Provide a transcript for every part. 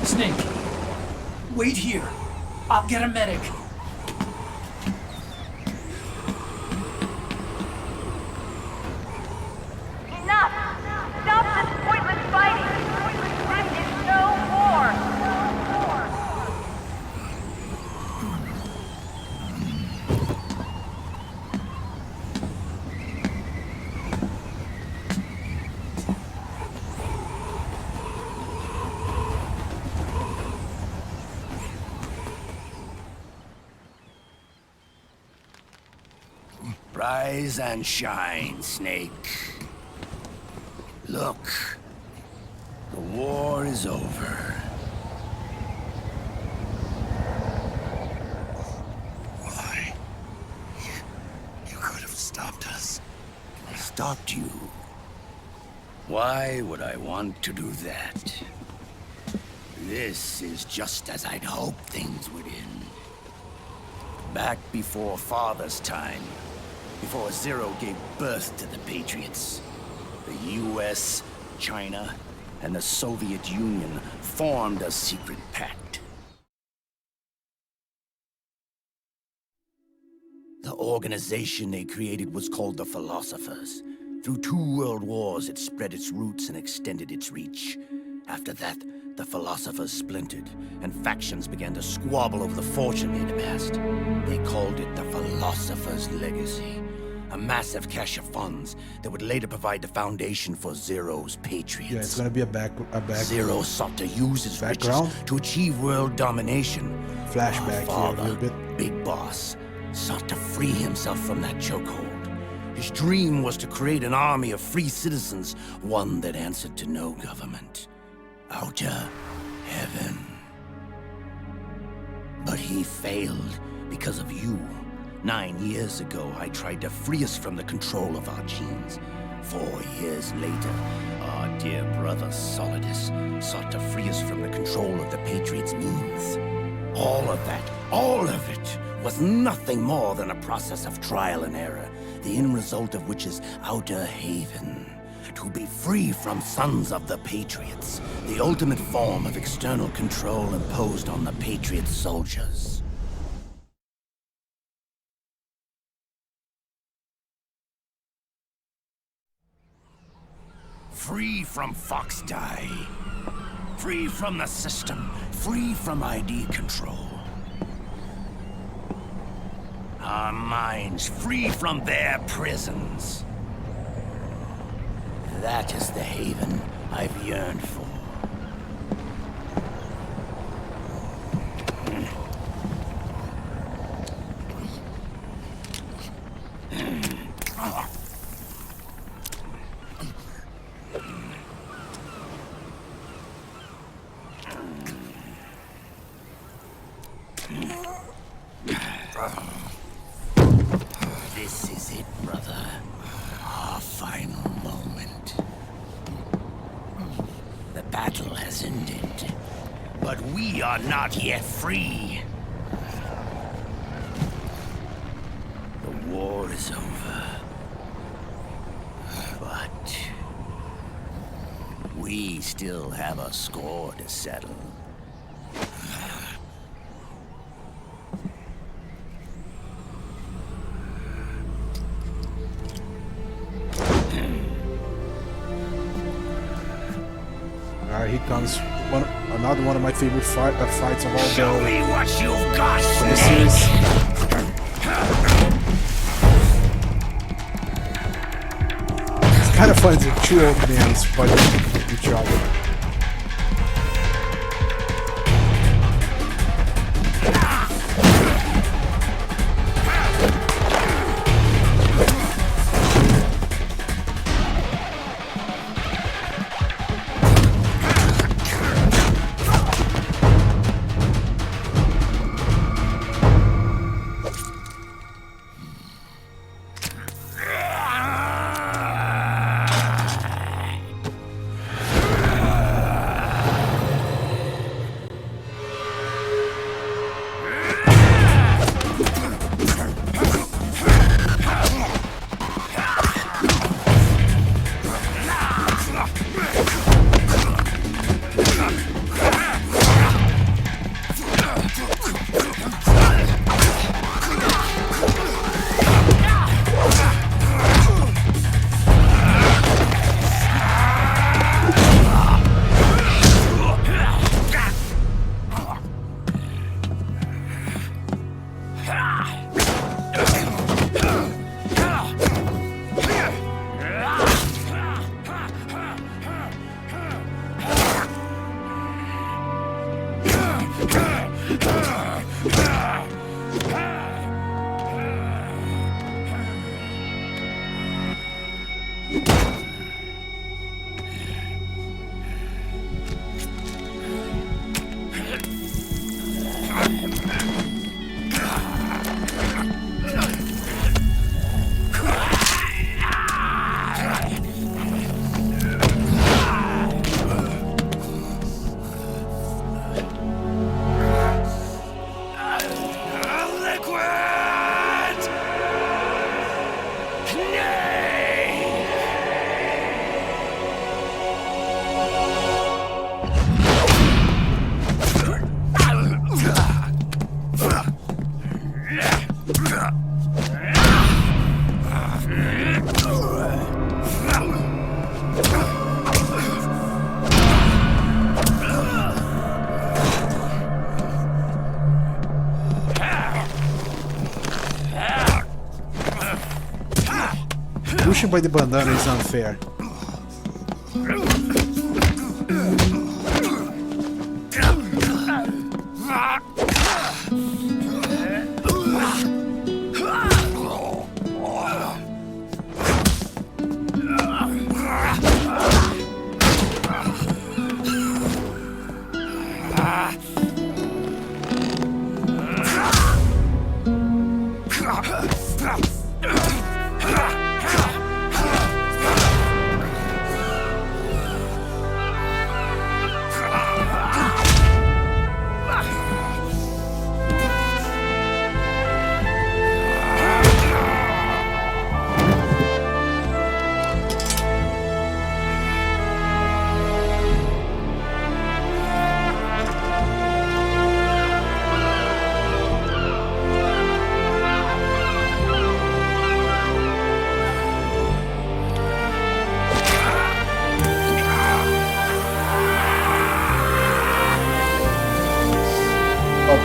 Snake, wait here. I'll get a medic. Enough! Stop this pointless fighting! This is no war! Rise and shine, Snake. Look, the war is over. Why? You could have stopped us. I stopped you. Why would I want to do that? This is just as I'd hoped things would end. Back before Father's time, before Zero gave birth to the Patriots, the US, China, and the Soviet Union formed a secret pact. The organization they created was called the Philosophers. Through 2 world wars, it spread its roots and extended its reach. After that, the Philosophers splintered, and factions began to squabble over the fortune they'd amassed. They called it the Philosopher's Legacy, a massive cache of funds that would later provide the foundation for Zero's Patriots. Yeah, it's gonna be a back. Zero sought to use his background riches to achieve world domination. Flashback Our here a father, little bit. Big Boss, sought to free himself from that chokehold. His dream was to create an army of free citizens, one that answered to no government. Outer heaven. But he failed because of you. 9 years ago, I tried to free us from the control of our genes. 4 years later, our dear brother Solidus sought to free us from the control of the Patriots' means. All of it, was nothing more than a process of trial and error, the end result of which is Outer Haven. To be free from Sons of the Patriots, the ultimate form of external control imposed on the Patriot soldiers. Free from Foxdie. Free from the system. Free from ID control. Our minds free from their prisons. That is the haven I've yearned for. This is it, brother. Our final moment. The battle has ended, but we are not yet free. The war is over, but we still have a score to settle. Alright, here comes another one of my favorite fights of all Show me what you've got, for the Snake! series. It's kind of fun to two old men fighting each other. Pushing by the bandana is unfair.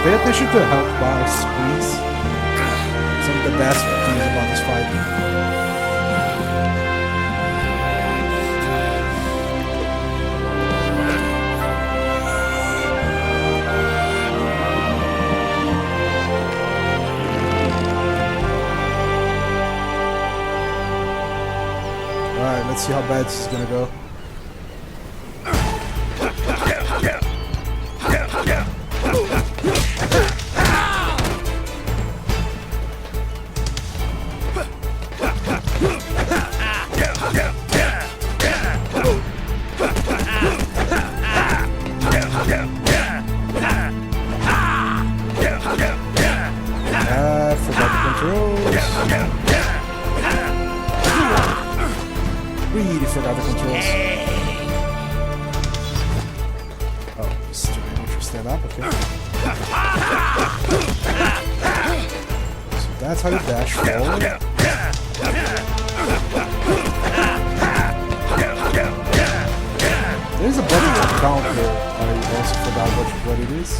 Pay attention to the health bars, please. Some of the best things about this fight. Alright, let's see how bad this is gonna go. Forgot the controls. Really forgot the controls. Oh, he's trying to stand up, okay. So that's how you dash forward. There's a button to count there. I also forgot what it is.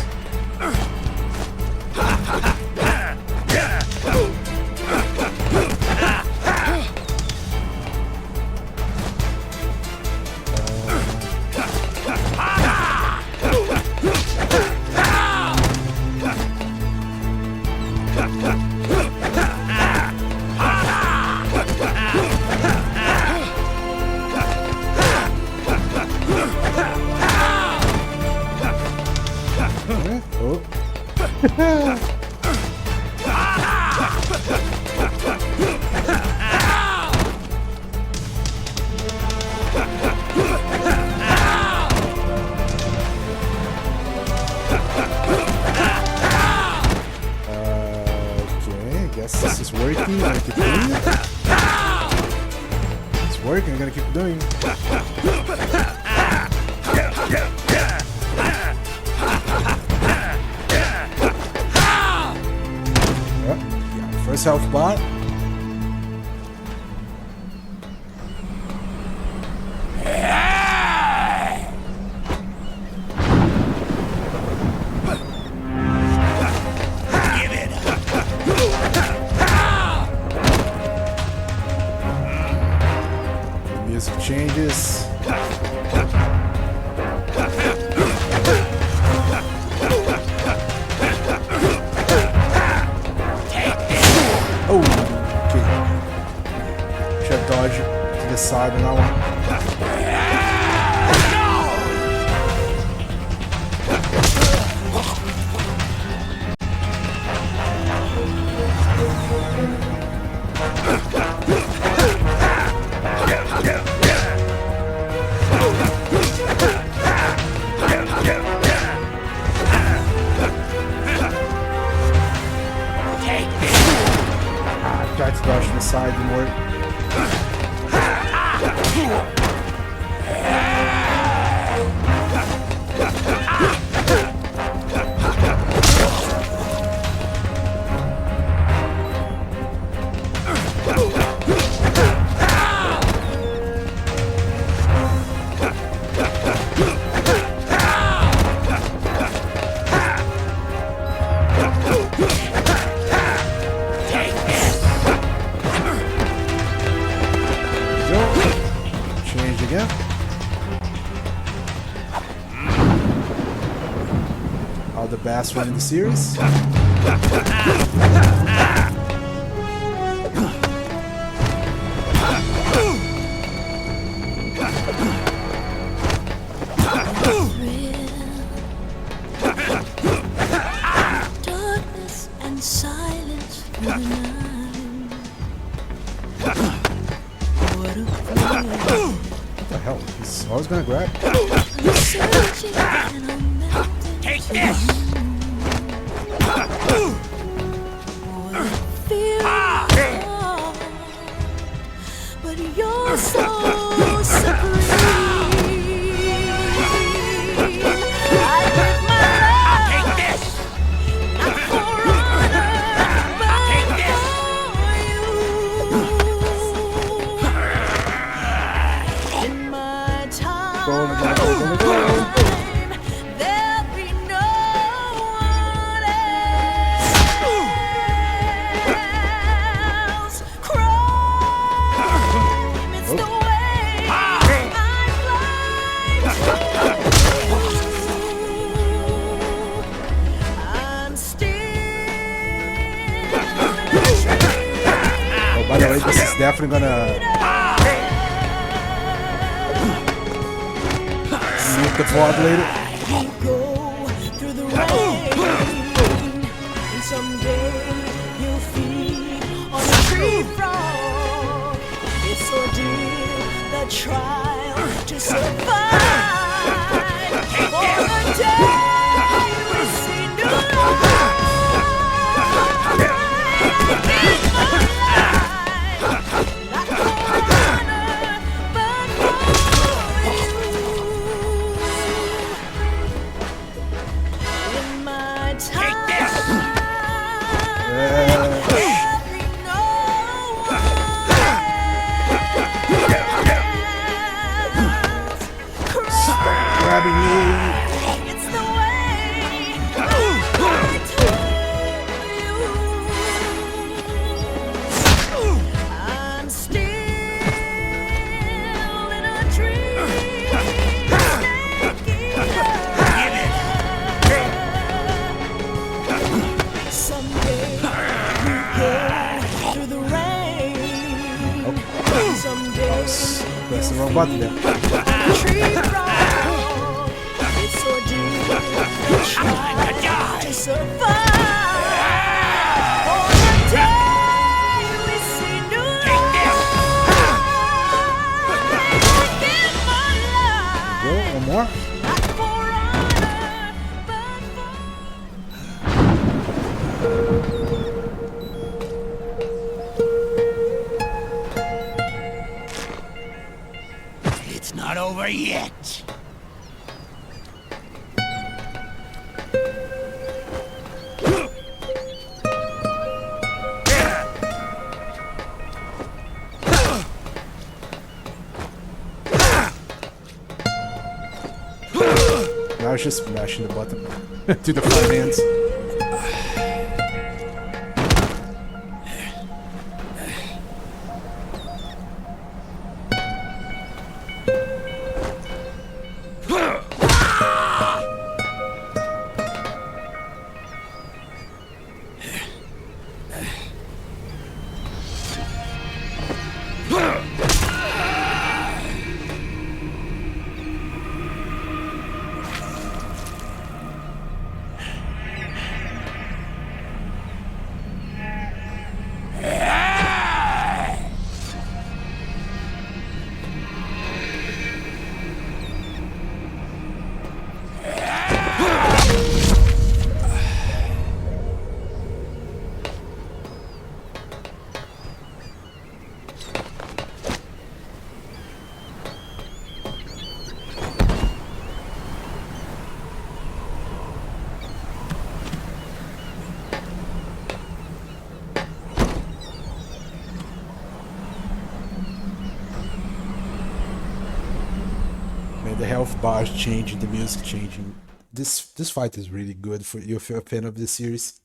This is working. I'm gonna keep doing it. It's working. I'm gonna keep doing it. Yeah, first health bar. Changes. Oh, okay. Should have dodged to the side on that one. Tried to dodge to the side, didn't work. All the best one in the series. Darkness and silence for the night. What a thrill. What the hell? He's always gonna grab. I'm searching and I'm melting. Take this! What a feeling. But you're so supreme. I give my love. Take this! Not for honor, but Take this! for you. In my time, Go, go, go, go, go. there'll be no one else. Crime, it's the way I fly to you. I'm still Oh, by the way, this is definitely gonna mute the VOD later. go through the rain, and someday you'll feed on a tree frog. It's ordeal, the trial to survive. For the day we see new life. Give my life, not for honor, but for you. In my time, there'll be no one else. Grabbing you. It's the way I told you. I'm still in a dream. Someday you go through the rain. Someday Press the wrong button there. tree frog. It's ordeal, the trial to survive. For the day we see new life. Give my life, Go, one more. not for honor, but for It's not over yet. Now it's just smashing the button to the front hands. The health bars changing, the music changing. This fight is really good for you if you're a fan of this series.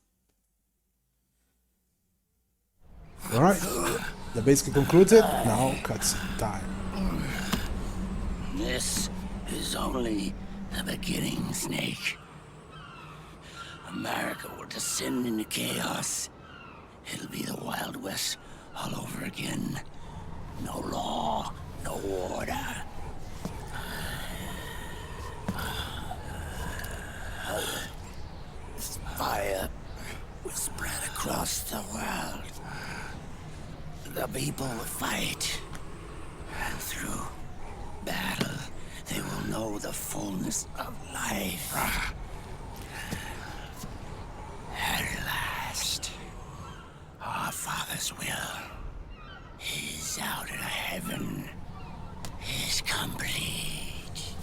Alright, that basically concludes it. Now cutscene time. This is only the beginning, Snake. America will descend into chaos. It'll be the Wild West all over again. No law, no order. Fire will spread across the world. The people will fight. And through battle, they will know the fullness of life. At last, our Father's will is out in heaven is complete.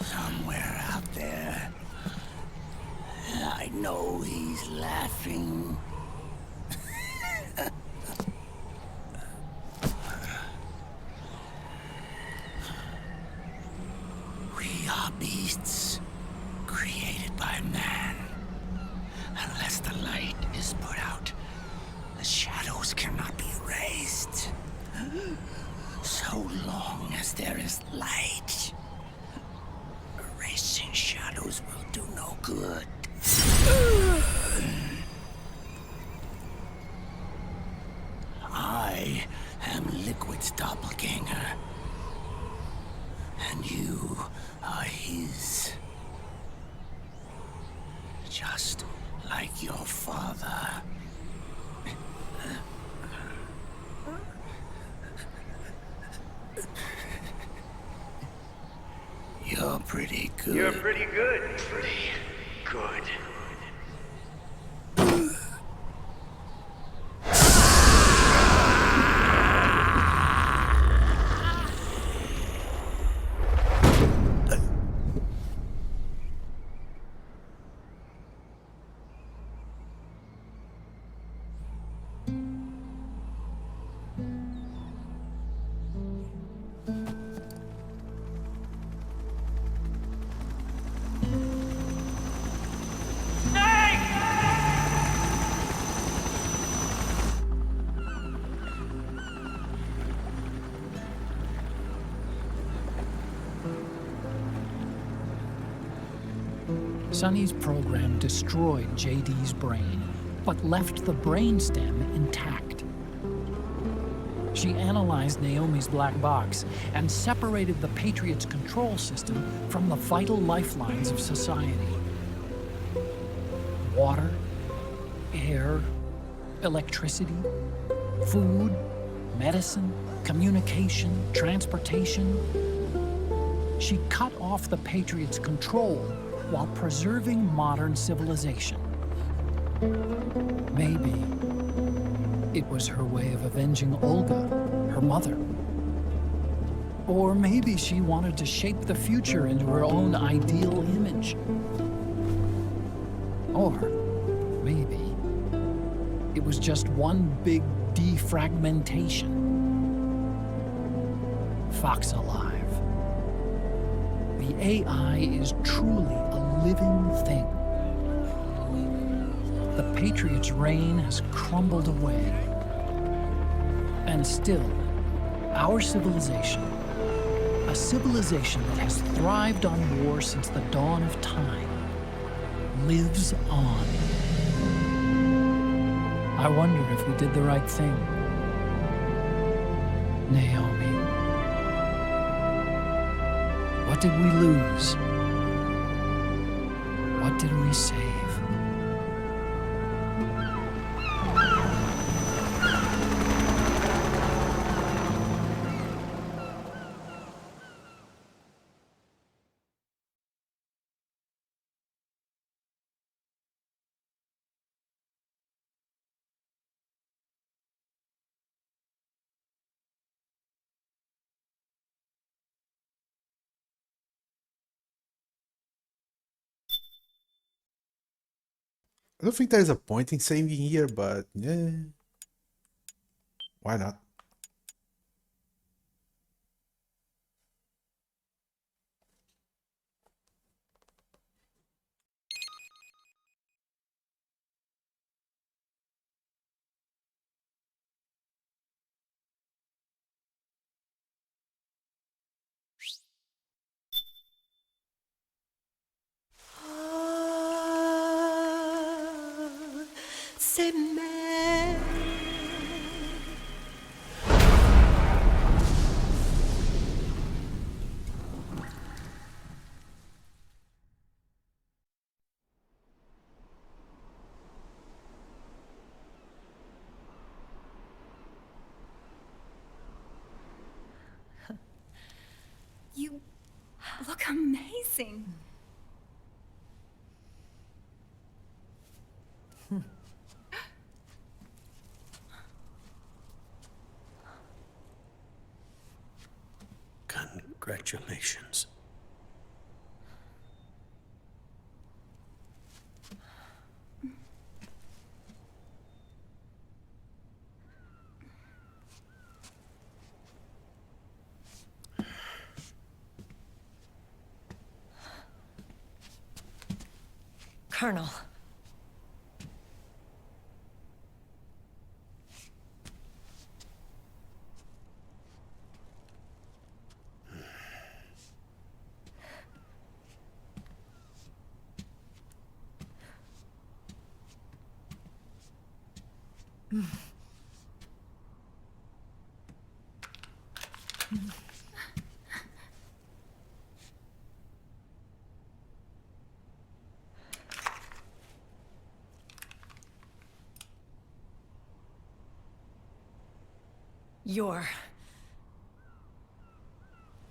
Somewhere out there, I know he's laughing. We are beasts created by man. Unless the light is put out, the shadows cannot be erased. So long as there is light, erasing shadows will do no good. I am Liquid's doppelganger, and you are his. Just like your father. You're pretty good. You're pretty good. Pretty good. Sonny's program destroyed JD's brain, but left the brainstem intact. She analyzed Naomi's black box and separated the Patriot's control system from the vital lifelines of society. Water, air, electricity, food, medicine, communication, transportation. She cut off the Patriot's control while preserving modern civilization. Maybe it was her way of avenging Olga, her mother. Or maybe she wanted to shape the future into her own ideal image. Or maybe it was just one big defragmentation. Fox Alive. The AI is truly a living thing. The Patriot's reign has crumbled away. And still, our civilization, a civilization that has thrived on war since the dawn of time, lives on. I wonder if we did the right thing. Naomi. What did we lose? What did we save? I don't think there's a point in saving here, but yeah, why not? C'est mère. You look amazing. Congratulations. Colonel. You're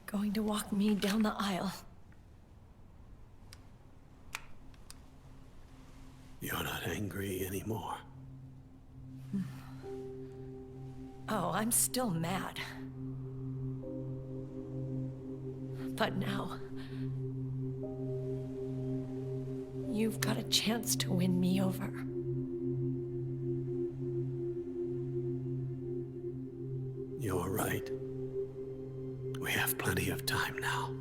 going to walk me down the aisle. You're not angry anymore. Oh, I'm still mad. But now, you've got a chance to win me over. You're right. We have plenty of time now.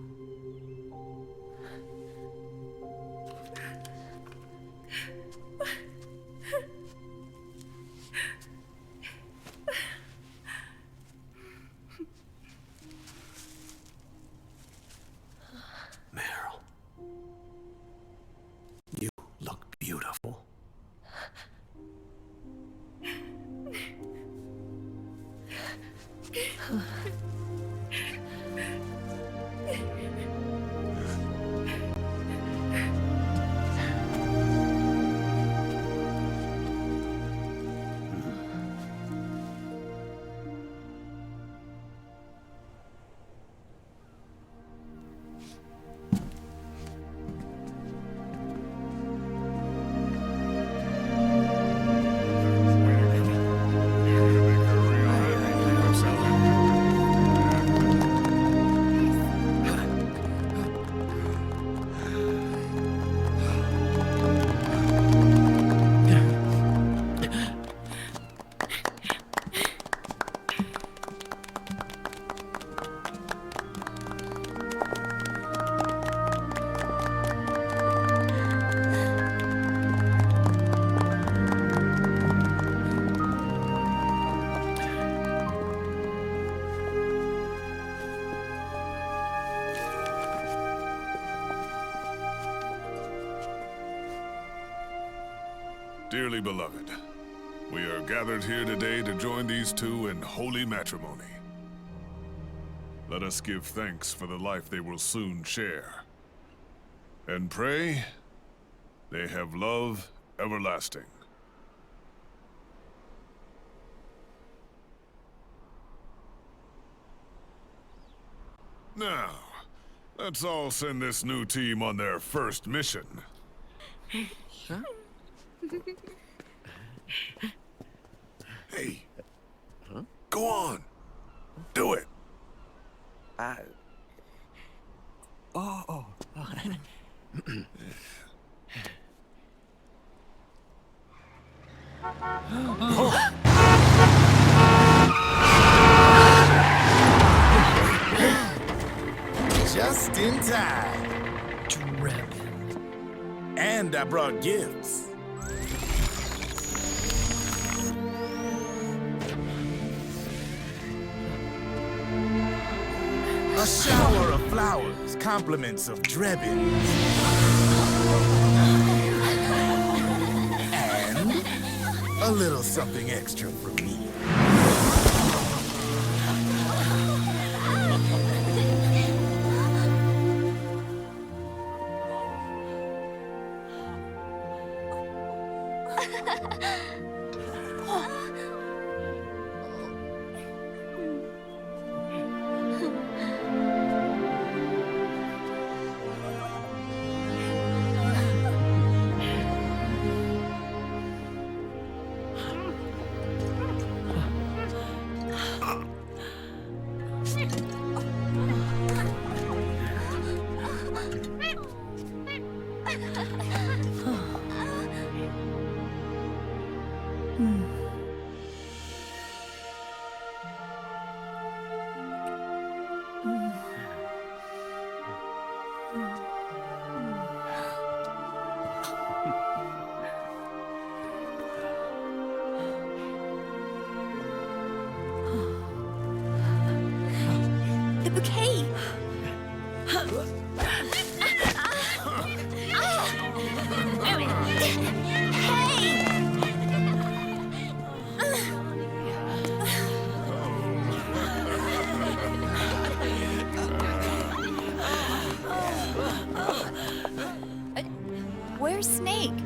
Meryl, you look beautiful. Dearly beloved, we are gathered here today to join these two in holy matrimony. Let us give thanks for the life they will soon share, and pray they have love everlasting. Now, let's all send this new team on their first mission. Huh? Hey. Huh? Go on. Do it. Oh. Just in time. Drebin. And I brought gifts. A shower of flowers, compliments of Drebin. And A little something extra from me. The bouquet! Where's Snake?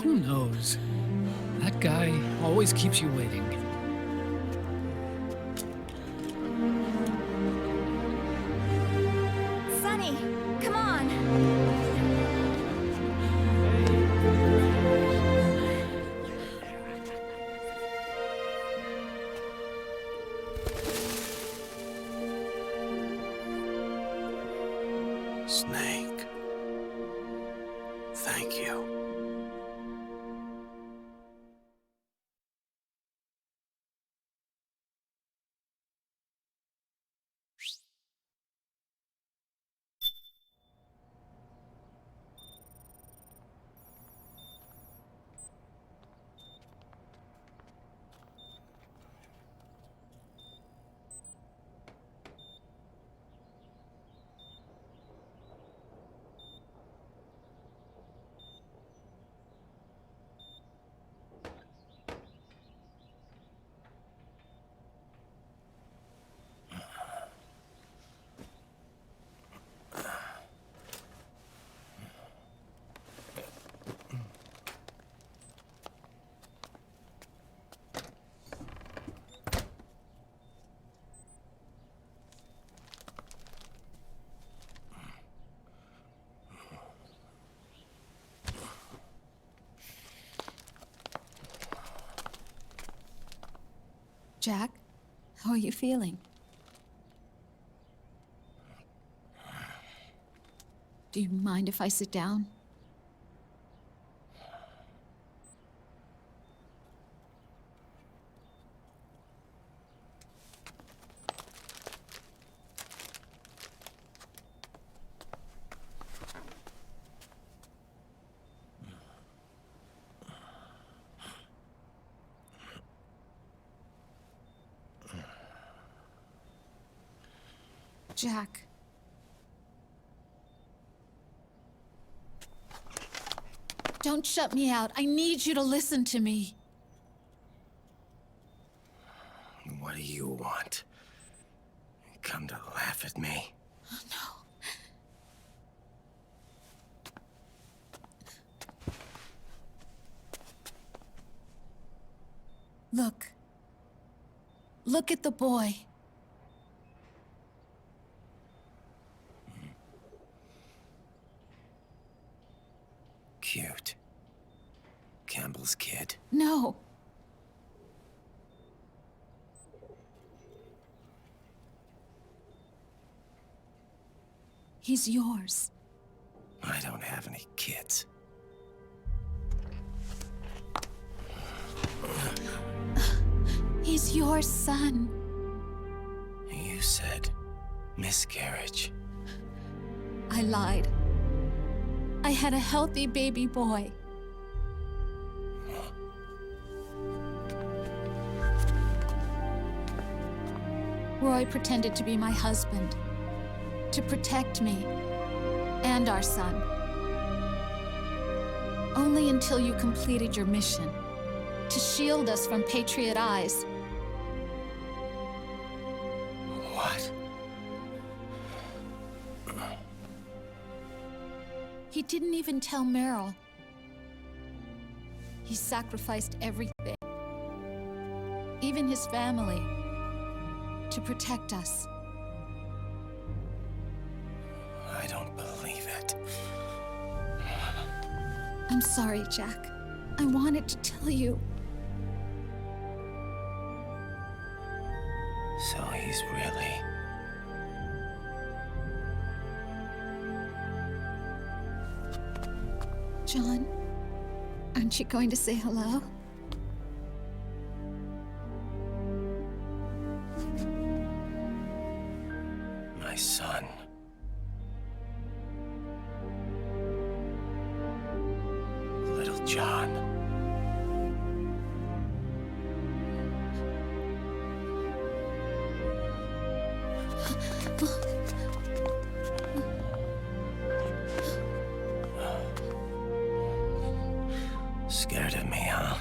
Who knows? That guy always keeps you waiting. Sunny, come on! Snake. Thank you. Jack, how are you feeling? Do you mind if I sit down? Jack. Don't shut me out. I need you to listen to me. What do you want? You come to laugh at me? Look. Look at the boy. Cute. Campbell's kid. No. He's yours. I don't have any kids. He's your son. You said miscarriage. I lied. I had a healthy baby boy. Roy pretended to be my husband, to protect me and our son. Only until you completed your mission. To shield us from Patriot eyes. What? He didn't even tell Meryl. He sacrificed everything. Even his family. To protect us. I don't believe it. I'm sorry, Jack. I wanted to tell you. So he's really... John, aren't you going to say hello? My son. Little John. Scared of me, huh?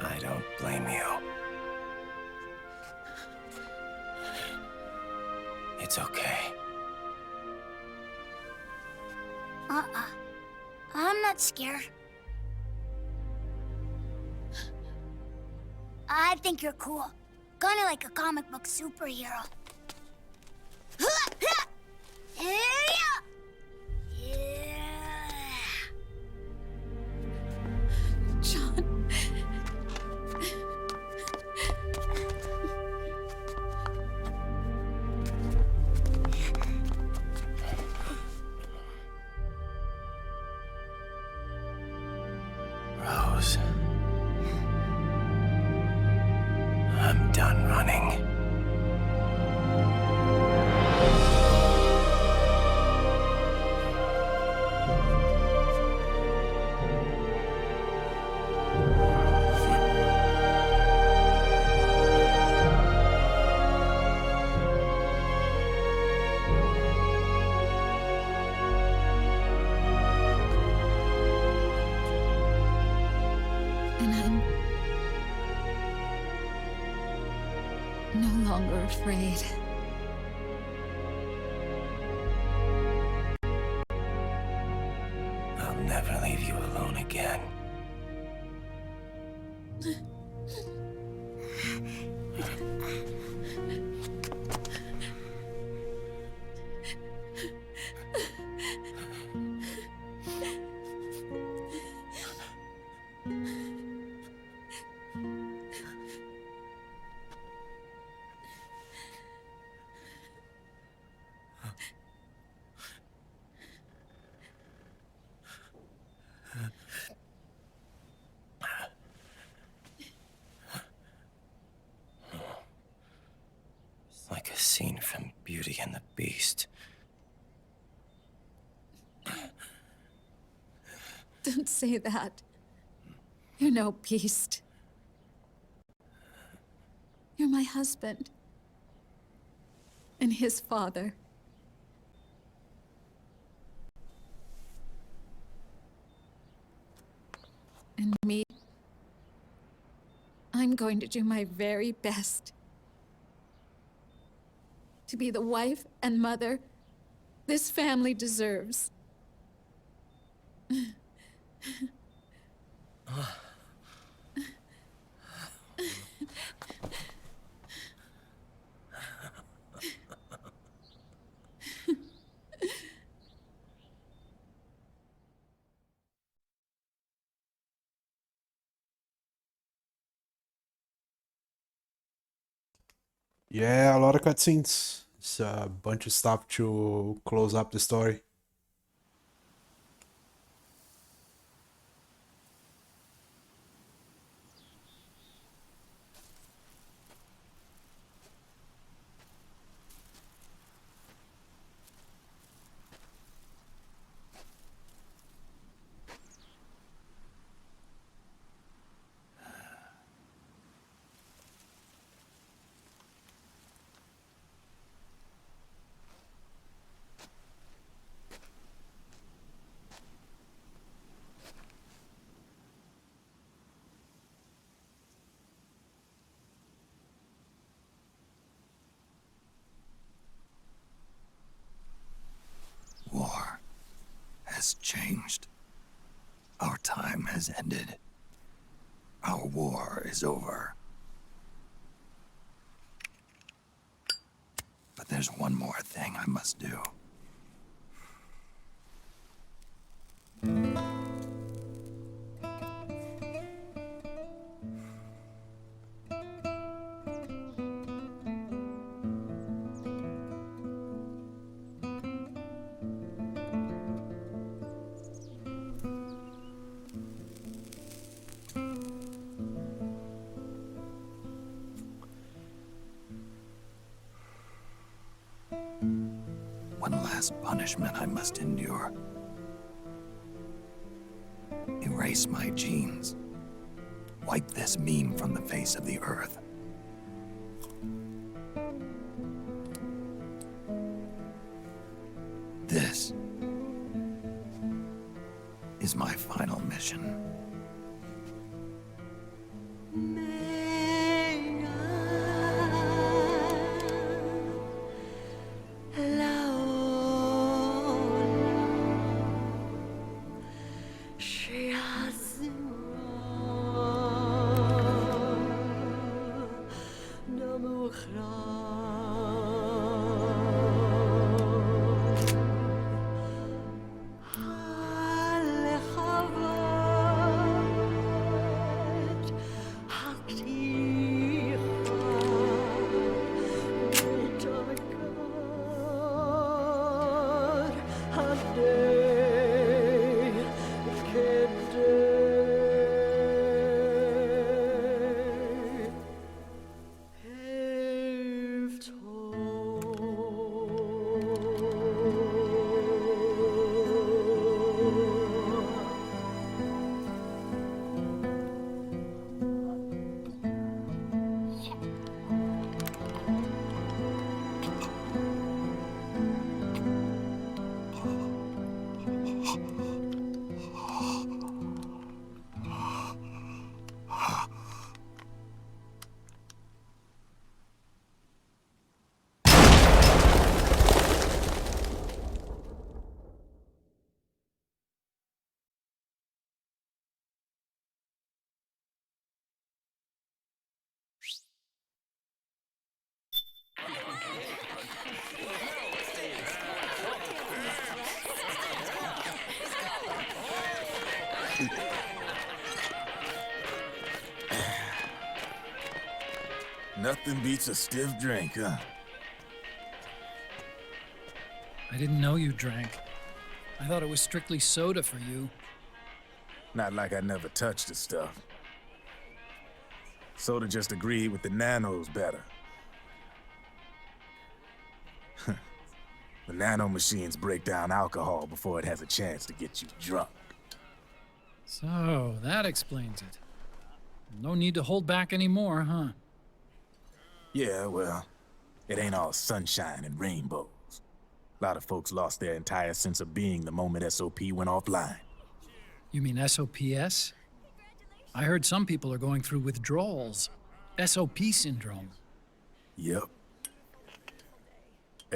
I don't blame you. It's okay. I'm not scared. I think you're cool. Kinda like a comic book superhero. John. Rose. I'm done running. And I'm no longer afraid. I'll never leave you alone again. Like a scene from Beauty and the Beast. Don't say that. You're no beast. You're my husband. And his father. And me, I'm going to do my very best to be the wife and mother this family deserves. Yeah, a lot of cutscenes. It's a bunch of stuff to close up the story. has changed. Our time has ended. Our war is over. But there's one more thing I must do. One last punishment I must endure. Erase my genes. Wipe this meme from the face of the earth. This is my final mission. Nothing beats a stiff drink, huh? I didn't know you drank. I thought it was strictly soda for you. Not like I never touched the stuff. Soda just agreed with the nanos better. The nano machines break down alcohol before it has a chance to get you drunk. So, that explains it. No need to hold back anymore, huh? Yeah, well, it ain't all sunshine and rainbows. A lot of folks lost their entire sense of being the moment SOP went offline. You mean SOPS? I heard some people are going through withdrawals. SOP syndrome. Yep.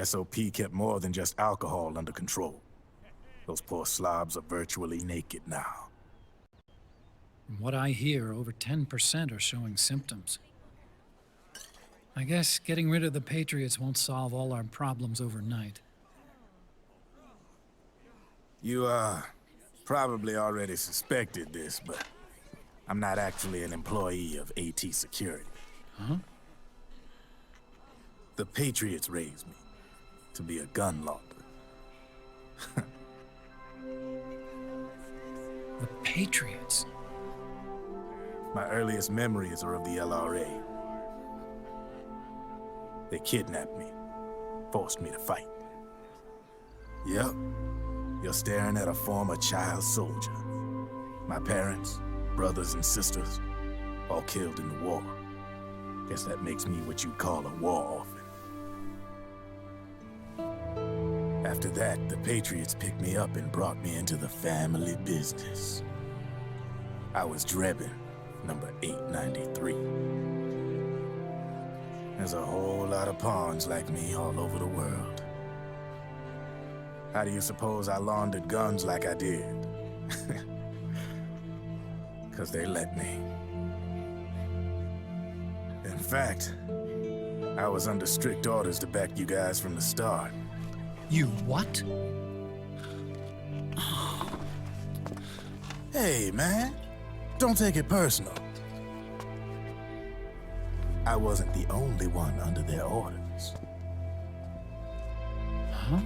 SOP kept more than just alcohol under control. Those poor slobs are virtually naked now. From what I hear, over 10% are showing symptoms. I guess getting rid of the Patriots won't solve all our problems overnight. You, probably already suspected this, but I'm not actually an employee of AT Security. Huh? The Patriots raised me to be a gun launder. The Patriots? My earliest memories are of the LRA. They kidnapped me, forced me to fight. Yep, you're staring at a former child soldier. My parents, brothers and sisters, all killed in the war. Guess that makes me what you'd call a war orphan. After that, the Patriots picked me up and brought me into the family business. I was Drebin, number 893. There's a whole lot of pawns like me all over the world. How do you suppose I laundered guns like I did? 'Cause they let me. In fact, I was under strict orders to back you guys from the start. You what? Hey, man. Don't take it personal. I wasn't the only one under their orders. Huh?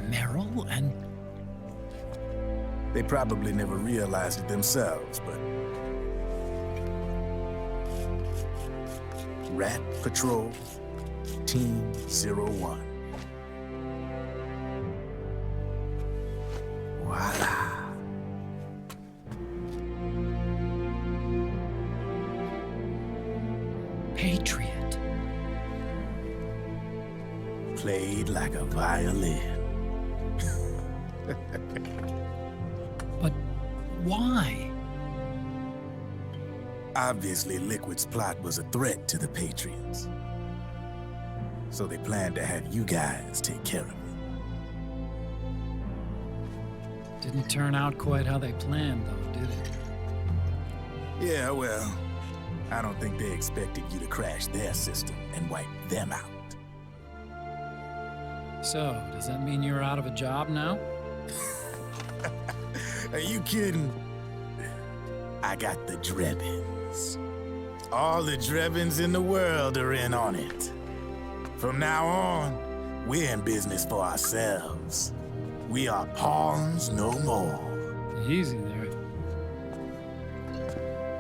Meryl and... They probably never realized it themselves, but... Rat Patrol, Team 01. Voila. Patriot. Played like a violin. But why? Obviously, Liquid's plot was a threat to the Patriots. So they planned to have you guys take care of it. Didn't turn out quite how they planned, though, did it? Yeah, well, I don't think they expected you to crash their system and wipe them out. So, does that mean you're out of a job now? Are you kidding? I got the Drebbins. All the Drebbins in the world are in on it. From now on, we're in business for ourselves. We are pawns no more. Easy there.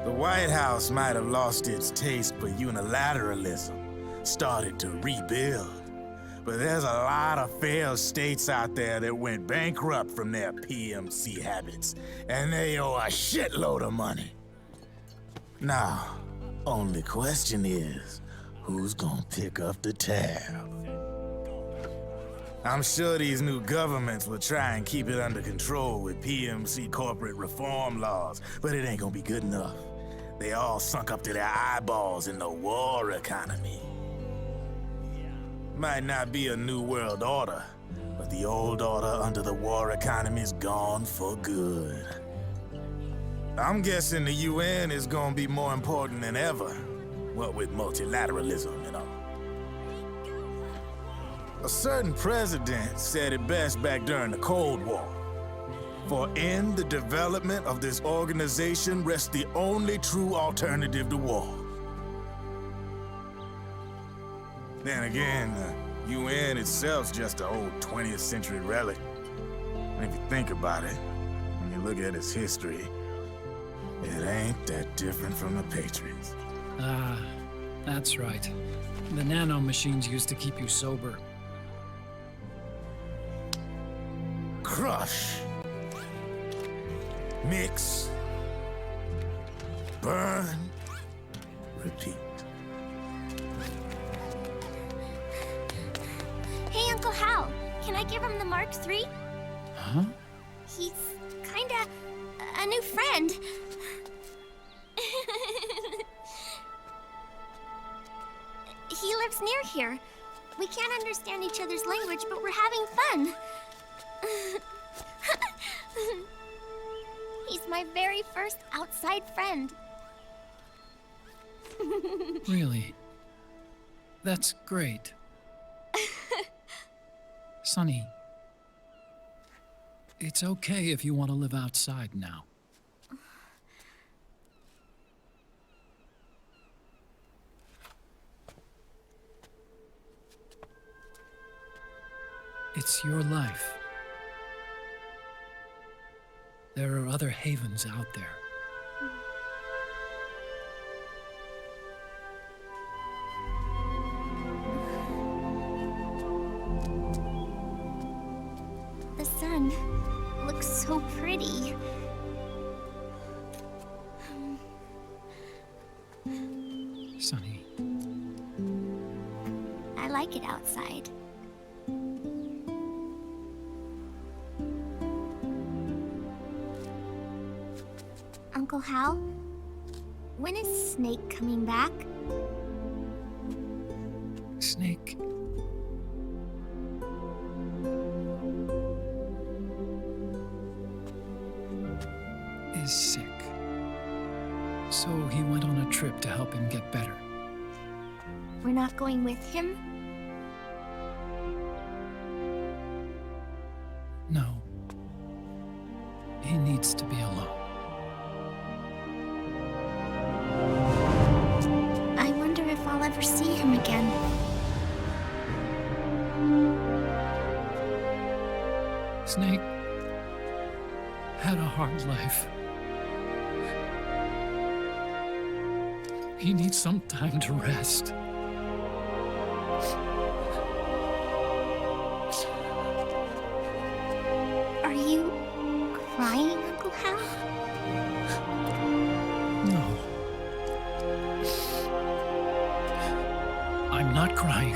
The White House might have lost its taste for unilateralism, started to rebuild. But there's a lot of failed states out there that went bankrupt from their PMC habits, and they owe a shitload of money. Now, only question is, who's gonna pick up the tab? I'm sure these new governments will try and keep it under control with PMC corporate reform laws, but it ain't gonna be good enough. They all sunk up to their eyeballs in the war economy. Might not be a new world order, but the old order under the war economy's gone for good. I'm guessing the UN is gonna be more important than ever, what with multilateralism and all. A certain president said it best back during the Cold War. For in the development of this organization rests the only true alternative to war. Then again, the UN itself's just an old 20th century relic. And if you think about it, when you look at its history, it ain't that different from the Patriots. Ah, that's right. The nanomachines used to keep you sober. Crush. Mix. Burn. Repeat. Hey, Uncle Hal, can I give him the Mark III? Huh? He's kinda a new friend. He lives near here. We can't understand each other's language, but we're having fun. He's my very first outside friend. Really? That's great. Sonny, it's okay if you want to live outside now. It's your life. There are other havens out there. The sun looks so pretty. Sonny. I like it outside. Uncle Hal, when is Snake coming back? Snake. Is sick. So he went on a trip to help him get better. We're not going with him? No. He needs to be alone. I wonder if I'll ever see him again. Snake had a hard life. He needs some time to rest. Are you crying, Uncle Hal? No. I'm not crying.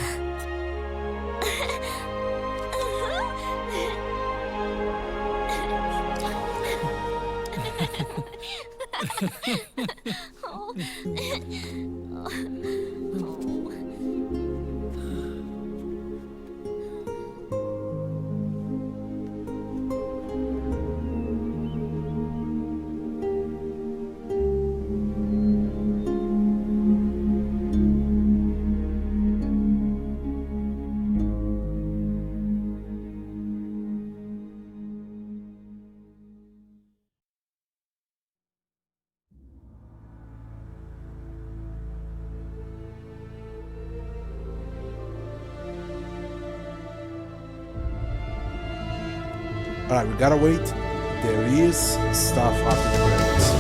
Alright, we gotta wait. There is stuff after the credits.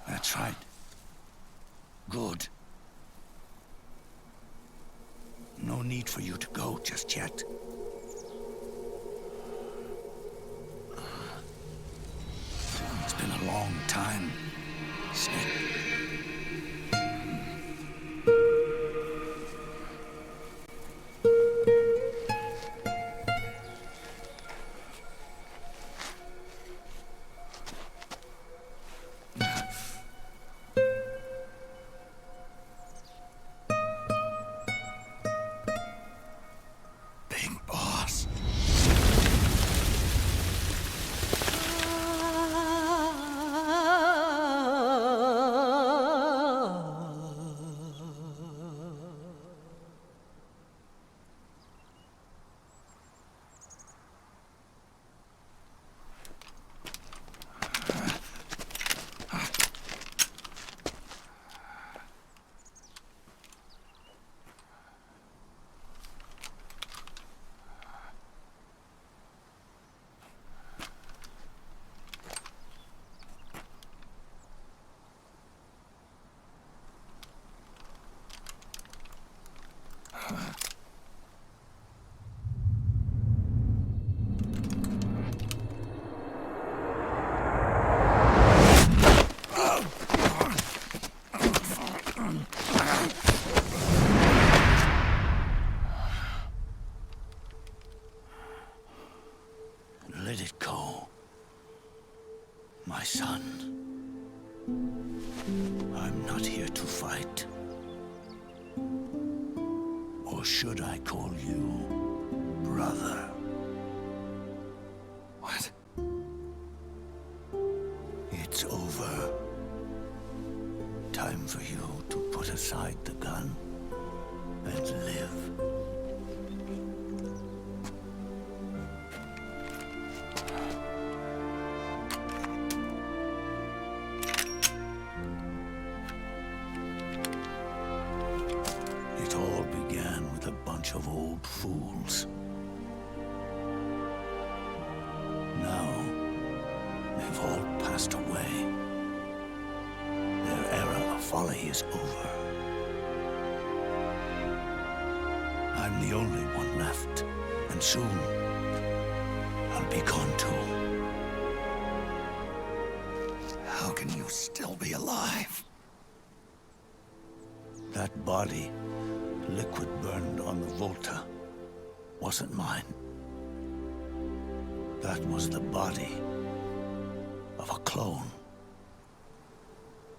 That's right. Good. No need for you to go just yet. It's been a long time, Snake. My son, I'm not here to fight. Or should I call you brother? What? It's over. Time for you to put aside the gun and live. It all began with a bunch of old fools. Now, they've all passed away. Their era of folly is over. I'm the only one left, and soon I'll be gone too. How can you still be alive? That body, liquid burned on the Volta, wasn't mine. That was the body of a clone.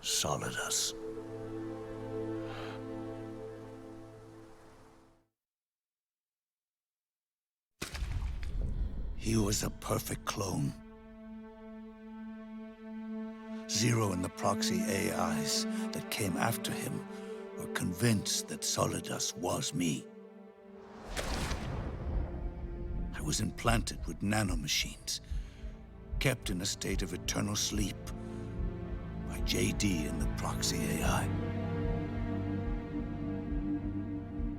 Solidus. He was a perfect clone. Zero and the proxy AIs that came after him were convinced that Solidus was me. I was implanted with nanomachines, kept in a state of eternal sleep by JD and the proxy AI.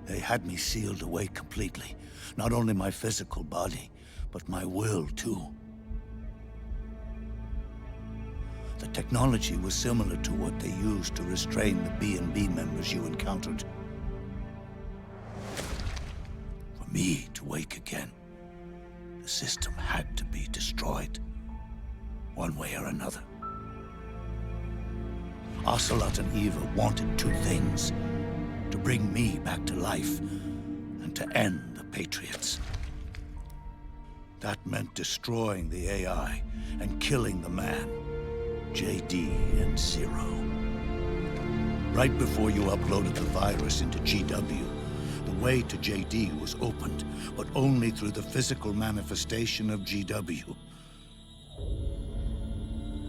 They had me sealed away completely, not only my physical body, but my will too. The technology was similar to what they used to restrain the B&B members you encountered. For me to wake again, the system had to be destroyed, one way or another. Ocelot and Eva wanted two things: to bring me back to life and to end the Patriots. That meant destroying the AI and killing the man, JD and Zero. Right before you uploaded the virus into GW, the way to JD was opened, but only through the physical manifestation of GW.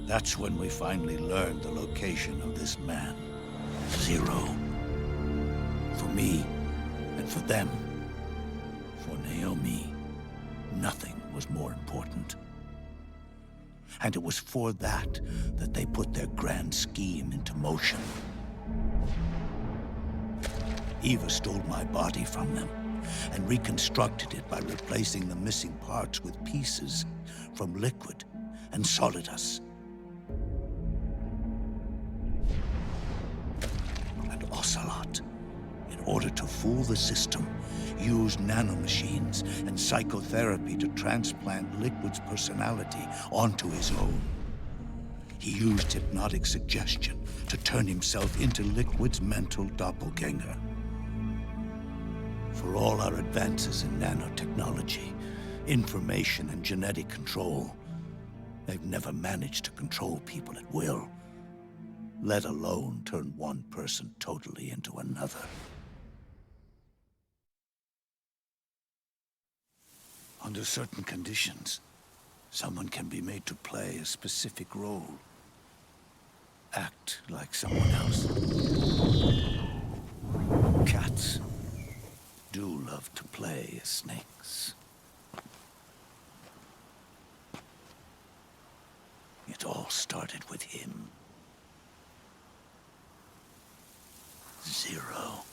That's when we finally learned the location of this man, Zero. For me, and for them, for Naomi, nothing was more important. And it was for that they put their grand scheme into motion. Eva stole my body from them and reconstructed it by replacing the missing parts with pieces from Liquid and Solidus. And Ocelot, in order to fool the system, used nanomachines and psychotherapy to transplant Liquid's personality onto his own. He used hypnotic suggestion to turn himself into Liquid's mental doppelganger. For all our advances in nanotechnology, information and genetic control, they've never managed to control people at will, let alone turn one person totally into another. Under certain conditions, someone can be made to play a specific role. Act like someone else. Cats do love to play as snakes. It all started with him. Zero.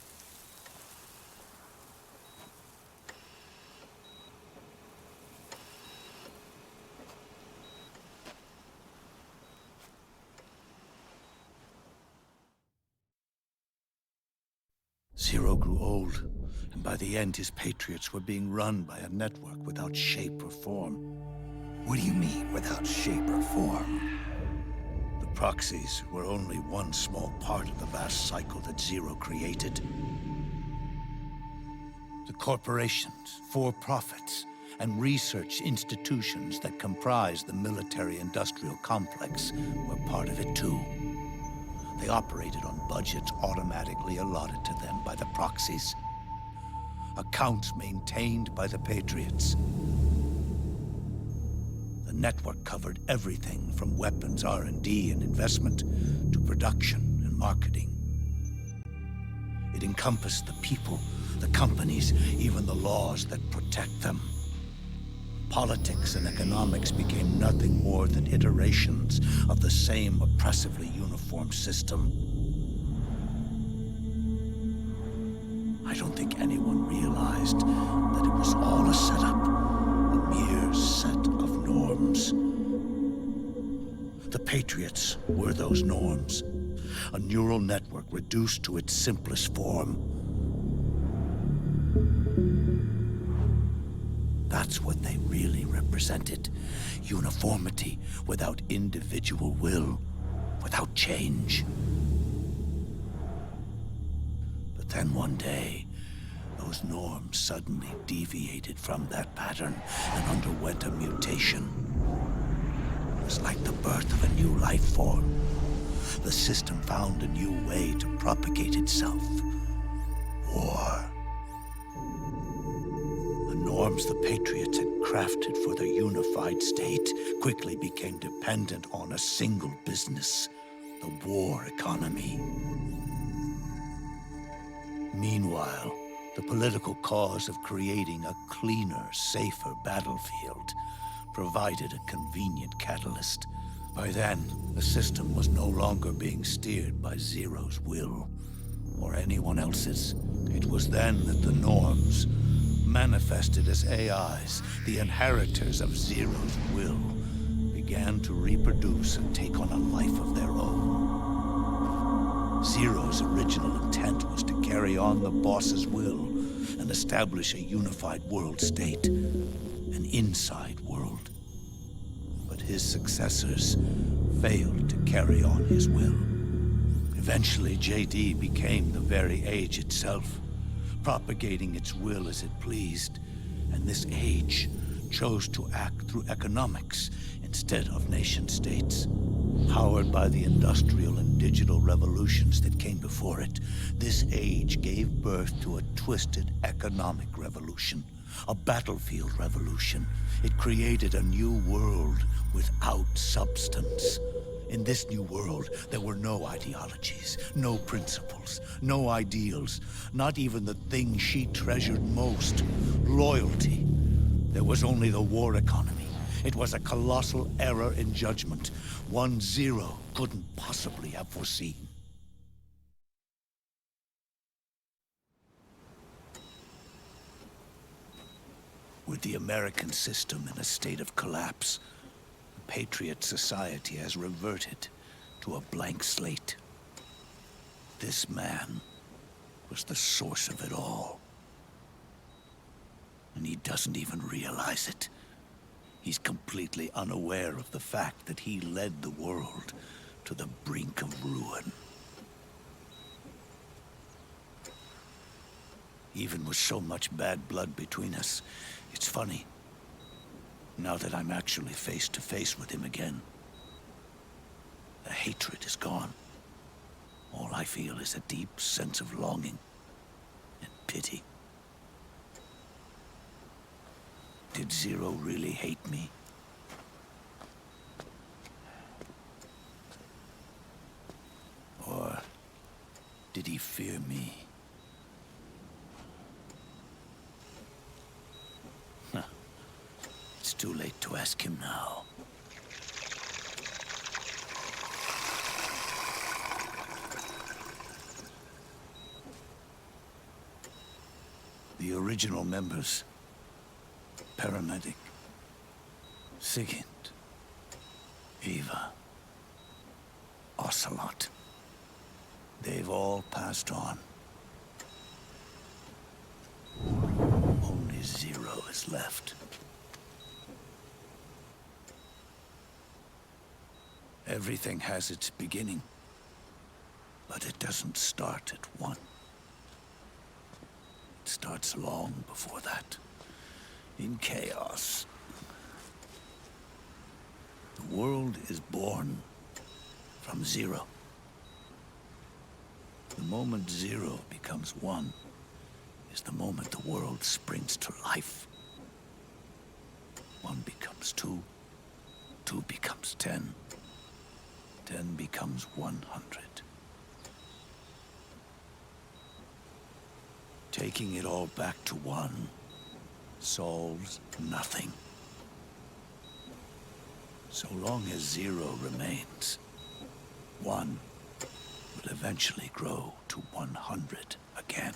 Zero grew old, and by the end his Patriots were being run by a network without shape or form. What do you mean, without shape or form? The proxies were only one small part of the vast cycle that Zero created. The corporations, for-profits, and research institutions that comprise the military-industrial complex were part of it too. They operated on budgets automatically allotted to them by the proxies. Accounts maintained by the Patriots. The network covered everything from weapons R&D and investment to production and marketing. It encompassed the people, the companies, even the laws that protect them. Politics and economics became nothing more than iterations of the same oppressively uniform system. I don't think anyone realized that it was all a setup, a mere set of norms. The Patriots were those norms, a neural network reduced to its simplest form. That's what they really represented. Uniformity without individual will, without change. But then one day, those norms suddenly deviated from that pattern and underwent a mutation. It was like the birth of a new life form. The system found a new way to propagate itself. War. The norms the Patriots had crafted for their unified state quickly became dependent on a single business, the war economy. Meanwhile, the political cause of creating a cleaner, safer battlefield provided a convenient catalyst. By then, the system was no longer being steered by Zero's will, or anyone else's. It was then that the norms, manifested as AIs, the inheritors of Zero's will, began to reproduce and take on a life of their own. Zero's original intent was to carry on the boss's will and establish a unified world state, an inside world. But his successors failed to carry on his will. Eventually, JD became the very age itself, propagating its will as it pleased, and this age chose to act through economics instead of nation-states. Powered by the industrial and digital revolutions that came before it, this age gave birth to a twisted economic revolution, a battlefield revolution. It created a new world without substance. In this new world, there were no ideologies, no principles, no ideals, not even the thing she treasured most, loyalty. There was only the war economy. It was a colossal error in judgment, one Zero couldn't possibly have foreseen. With the American system in a state of collapse, the Patriot Society has reverted to a blank slate. This man was the source of it all. And he doesn't even realize it. He's completely unaware of the fact that he led the world to the brink of ruin. Even with so much bad blood between us, it's funny. Now that I'm actually face to face with him again, the hatred is gone. All I feel is a deep sense of longing and pity. Did Zero really hate me? Or did he fear me? Huh. It's too late to ask him now. The original members, Paramedic, Sigint, Eva, Ocelot. They've all passed on. Only Zero is left. Everything has its beginning, but it doesn't start at one. It starts long before that. in chaos. The world is born from zero. The moment zero becomes one is the moment the world springs to life. 1 becomes 2, 2 becomes 10, 10 becomes 100. Taking it all back to 1 solves nothing. So long as 0 remains, 1 will eventually grow to 100 again.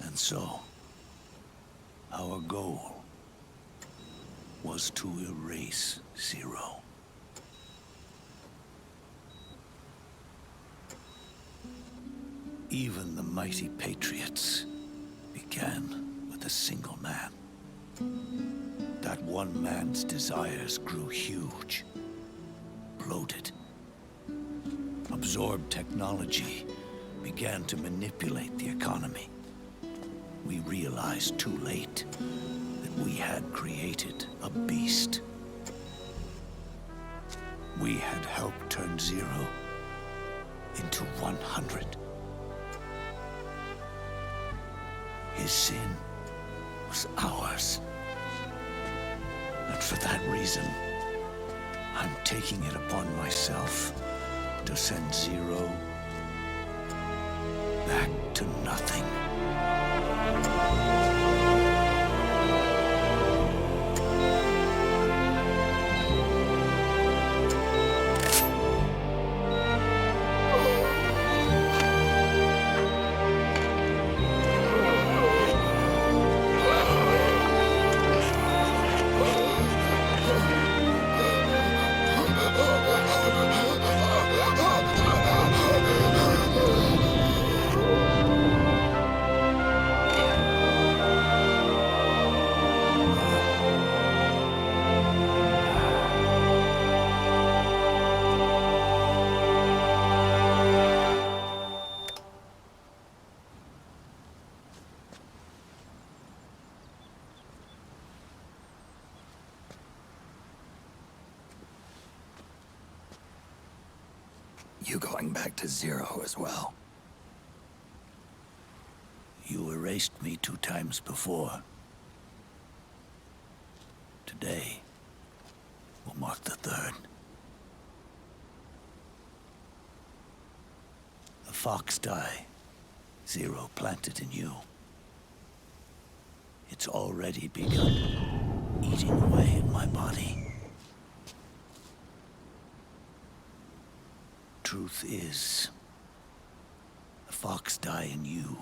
And so, our goal was to erase 0. Even the mighty Patriots began with a single man. That one man's desires grew huge, bloated, absorbed technology, began to manipulate the economy. We realized too late that we had created a beast. We had helped turn 0 into 100. His sin was ours. And for that reason, I'm taking it upon myself to send 0 back to nothing. You going back to 0 as well? You erased me 2 times before. Today will mark the 3rd. The fox die 0 planted in you. It's already begun eating away at my body. Truth is, the fox die in you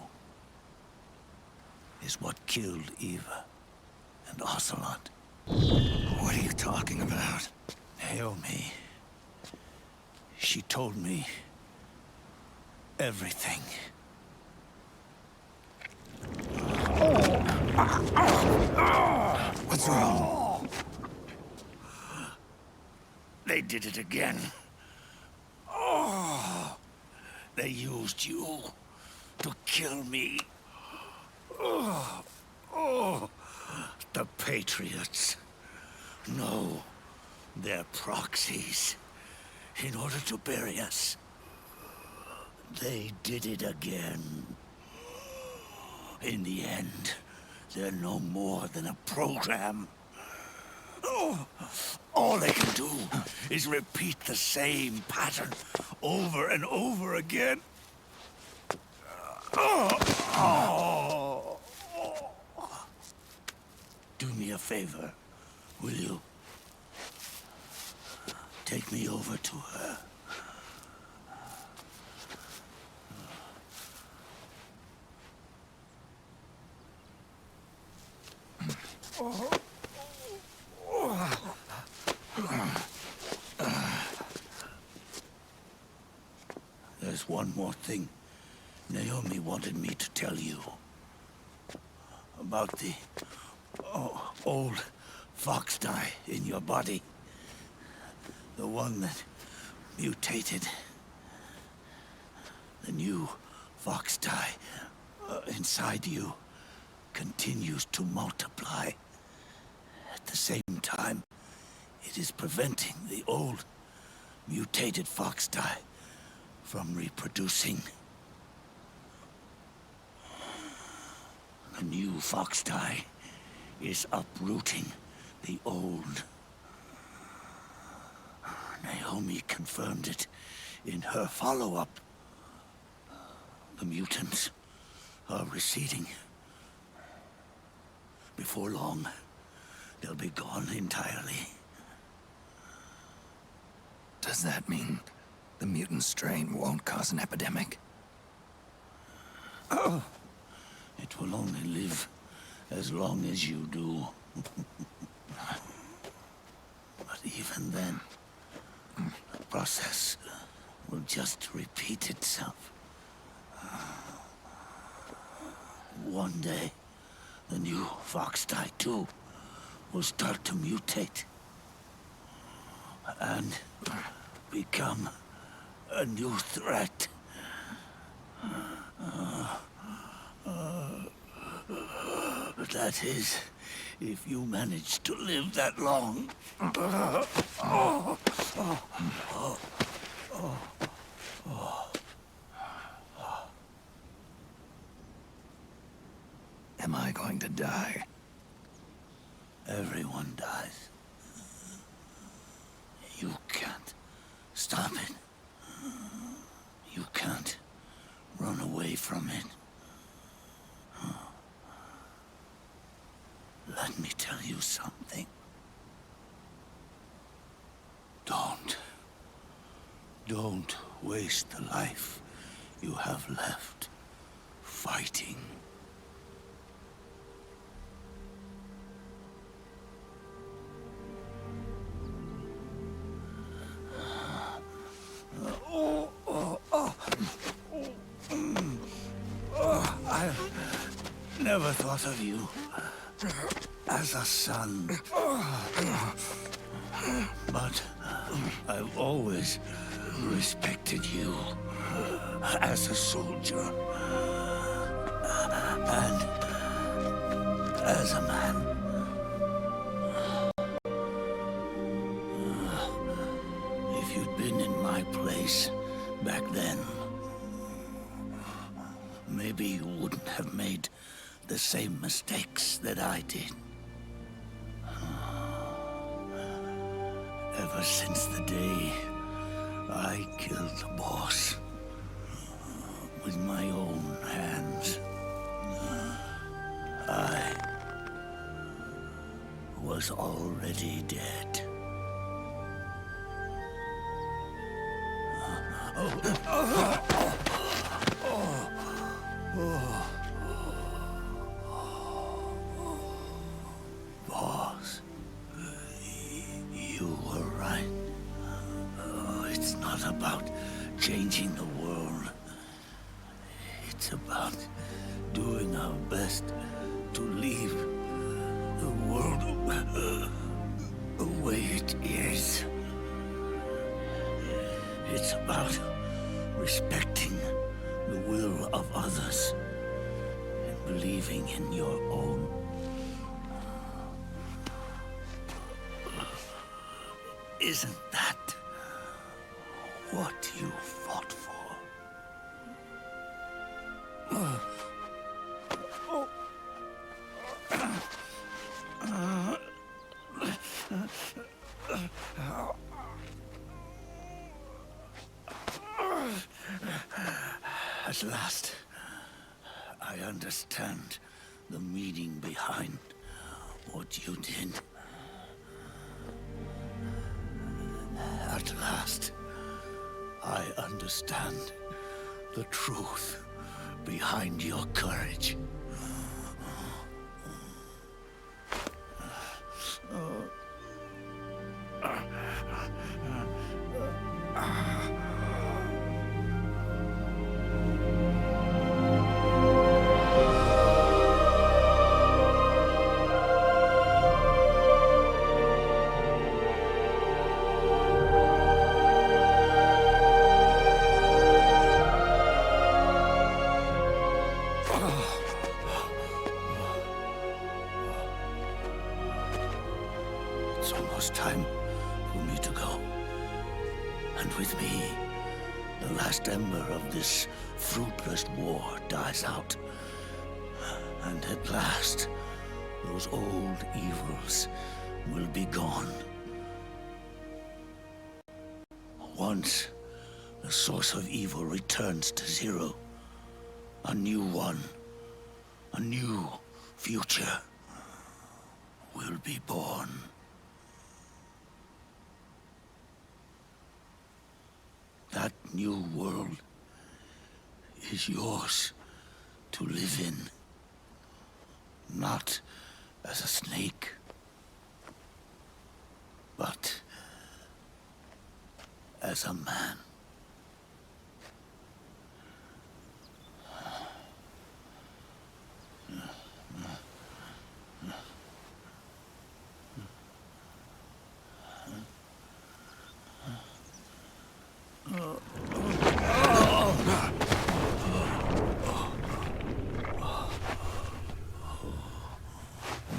is what killed Eva and Ocelot. What are you talking about? Naomi. She told me everything. What's wrong? They did it again. They used you to kill me. The Patriots. No, they're proxies. In order to bury us. They did it again. In the end, they're no more than a program. All they can do is repeat the same pattern over and over again. Do me a favor, will you? Take me over to her. There's one more thing Naomi wanted me to tell you. About the old fox die in your body. The one that mutated. The new Foxdie inside you continues to multiply. At the same time, it is preventing the old mutated Foxdie from reproducing. The new Foxdie is uprooting the old. Naomi confirmed it in her follow-up. The mutants are receding. Before long, they'll be gone entirely. Does that mean the mutant strain won't cause an epidemic? Oh, it will only live as long as you do. But even then, the process will just repeat itself. One day, the new Foxdie too will start to mutate and become a new threat. That is, if you manage to live that long. Am I going to die? Everyone dies. You can't stop it. You can't run away from it. Let me tell you something. Don't waste the life you have left fighting. I never thought of you as a son. But I've always respected you as a soldier and as a man. If you'd been in my place back then, maybe you wouldn't have made the same mistakes that I did. Ever since the day I killed the boss with my own hands, I was already dead. Boss, you were right. It's not about changing the world. It's about doing our best to leave the world the way it is. It's about respecting the will of others and believing in your own. Isn't that what you fought for? At last, I understand the meaning behind what you did. At last, I understand the truth behind your courage. It's almost time for me to go. And with me, the last ember of this fruitless war dies out. And at last, those old evils will be gone. Once the source of evil returns to zero, a new one, a new future will be born. That new world is yours to live in, not as a snake, but as a man.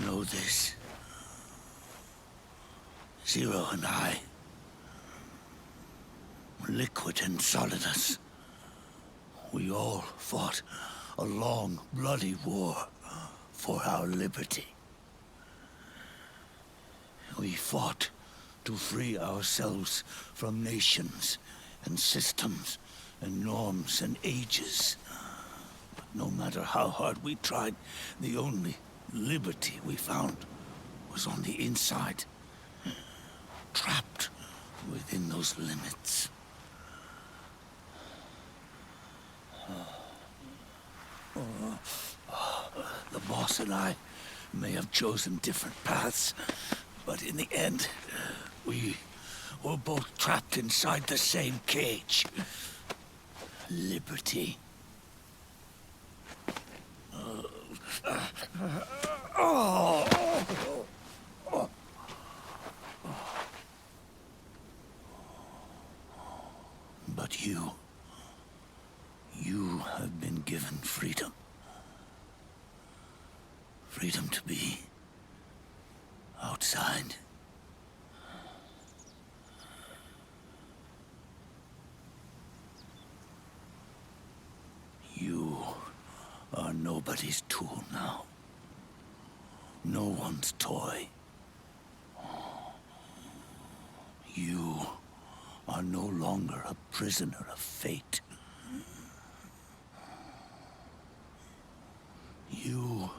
Know this. Zero and I, Liquid and Solidus, we all fought a long, bloody war for our liberty. We fought to free ourselves from nations and systems and norms and ages. But no matter how hard we tried, the only liberty we found was on the inside, trapped within those limits. The boss and I may have chosen different paths, but in the end, we were both trapped inside the same cage. Liberty. But you have been given freedom. Freedom to be outside. You are nobody's tool now. No one's toy. You are no longer a prisoner of fate. You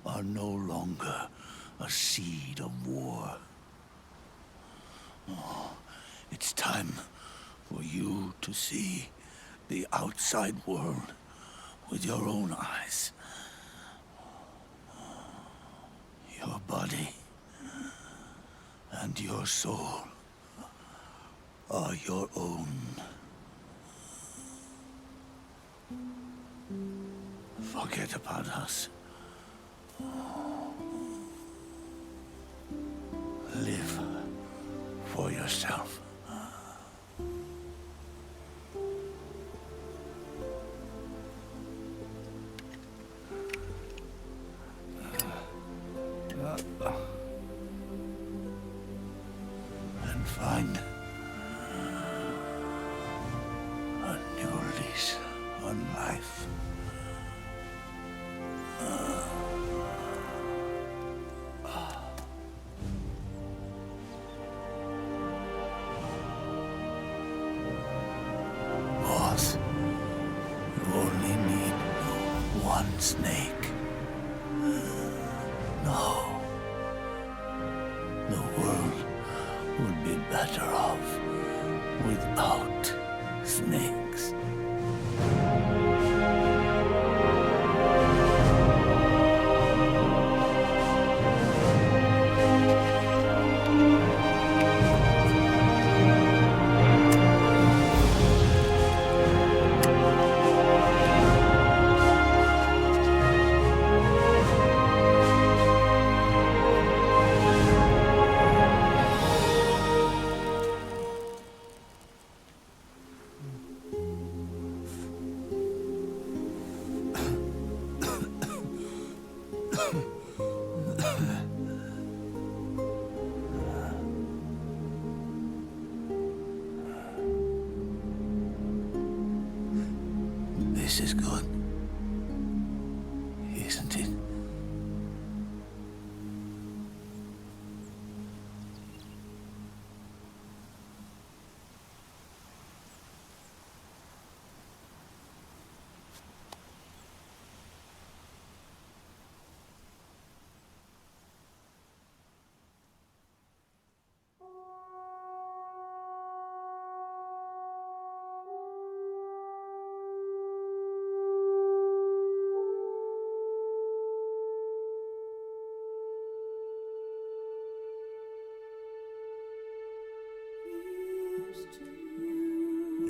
are no longer a seed of war. It's time for you to see the outside world with your own eyes. Your body and your soul are your own. Forget about us. Live for yourself. And find a new lease on life. Boss, you only need one snake. No. The world would be better off without snakes. isn't it?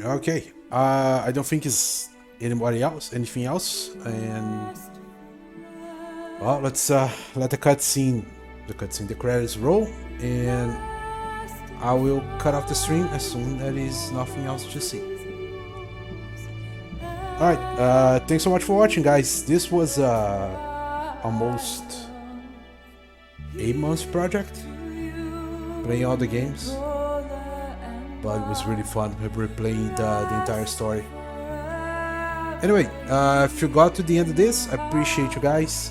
Okay. I don't think it's anything else, and well, let's let the cutscene, the credits roll, and I will cut off the stream as soon as there is nothing else to see. All right. Thanks so much for watching, guys. This was almost 8 months project, playing all the games. But it was really fun replaying the entire story. Anyway, if you got to the end of this, I appreciate you guys.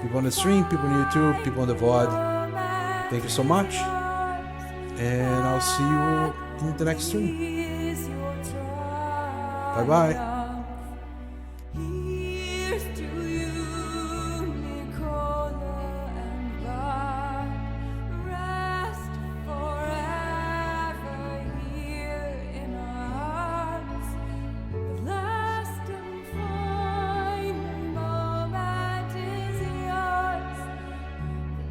People on the stream, people on YouTube, people on the VOD. Thank you so much. And I'll see you in the next stream. Bye bye. Here's to you, Nicola and Bart. Rest forever here in our hearts. The last and final moment is yours,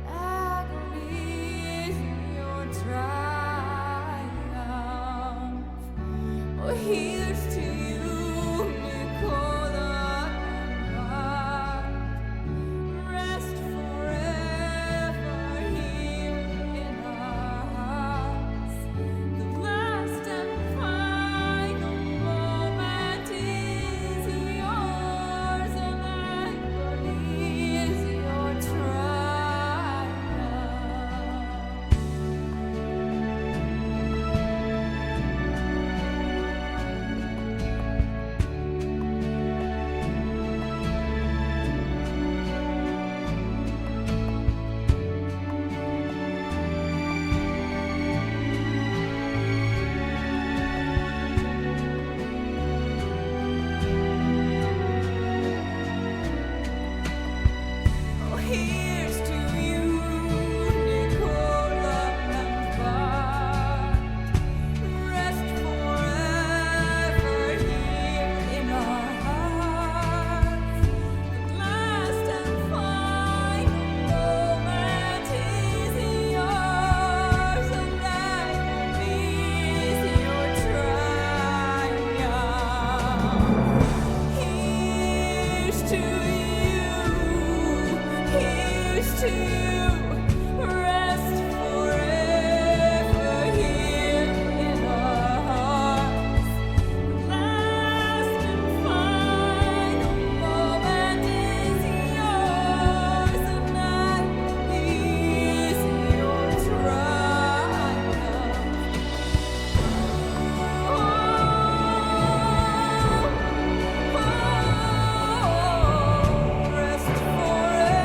and agony is your triumph. Here's to you, Nicola and Bart. Rest forever here in our hearts. The last and final moment is yours, and agony is your triumph. Here's to you. Here's to you, rest forever here in our hearts. The last and final moment is yours, and agony is your triumph. Rest forever.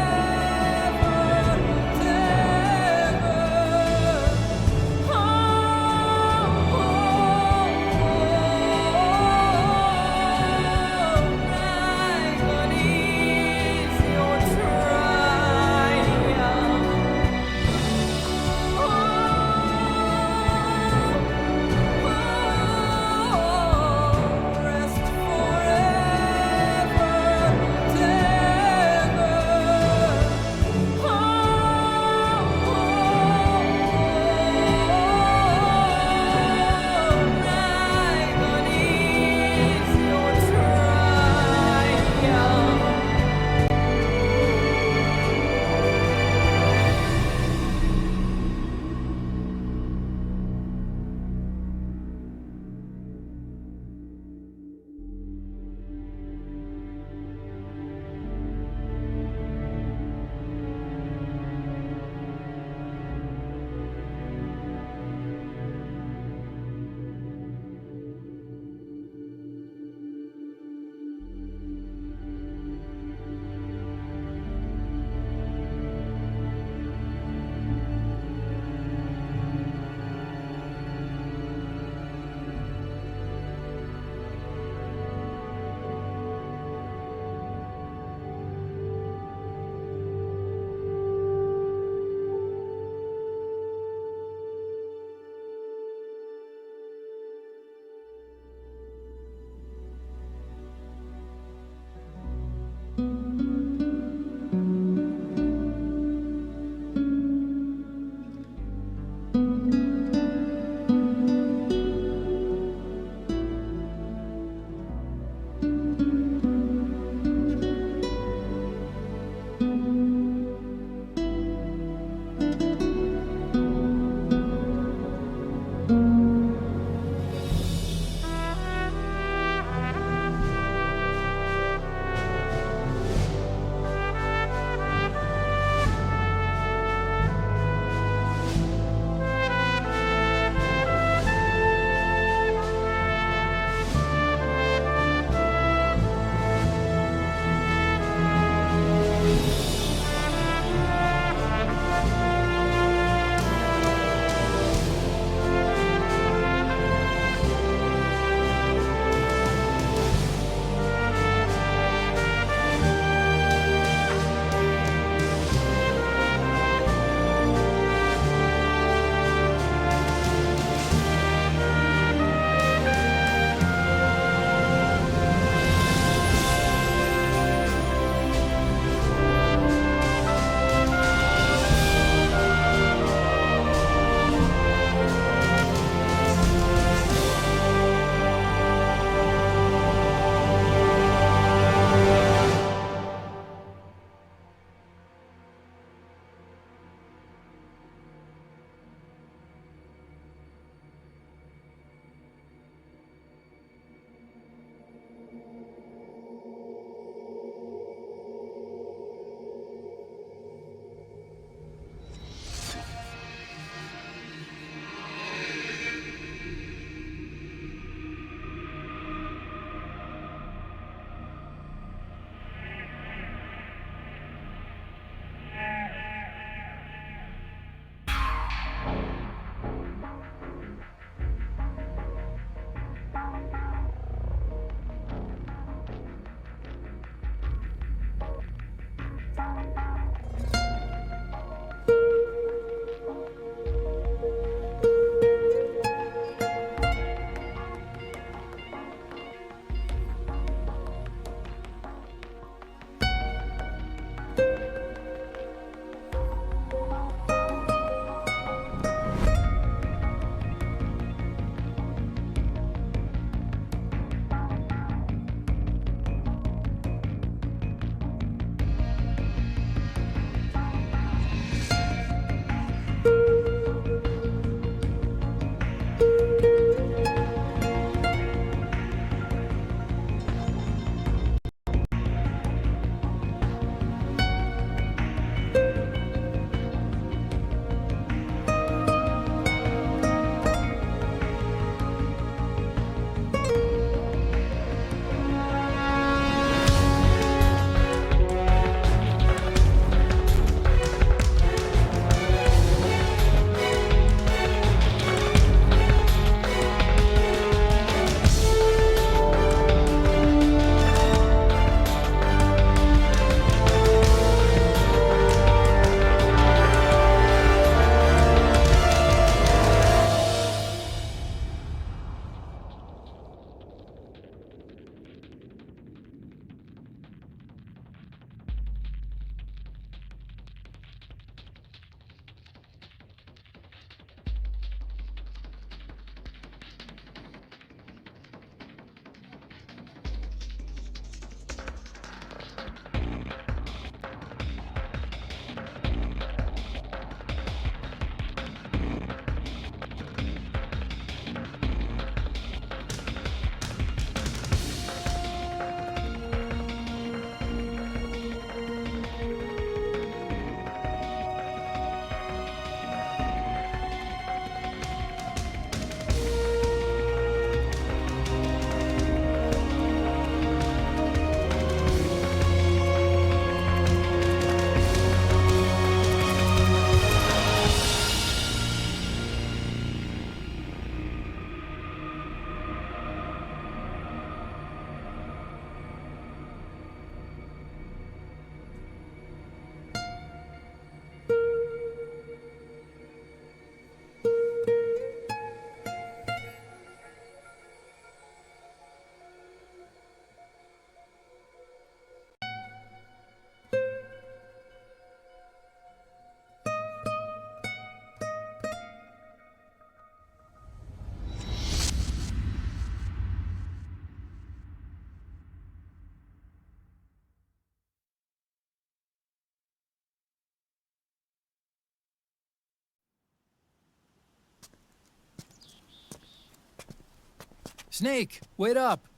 Snake, wait up.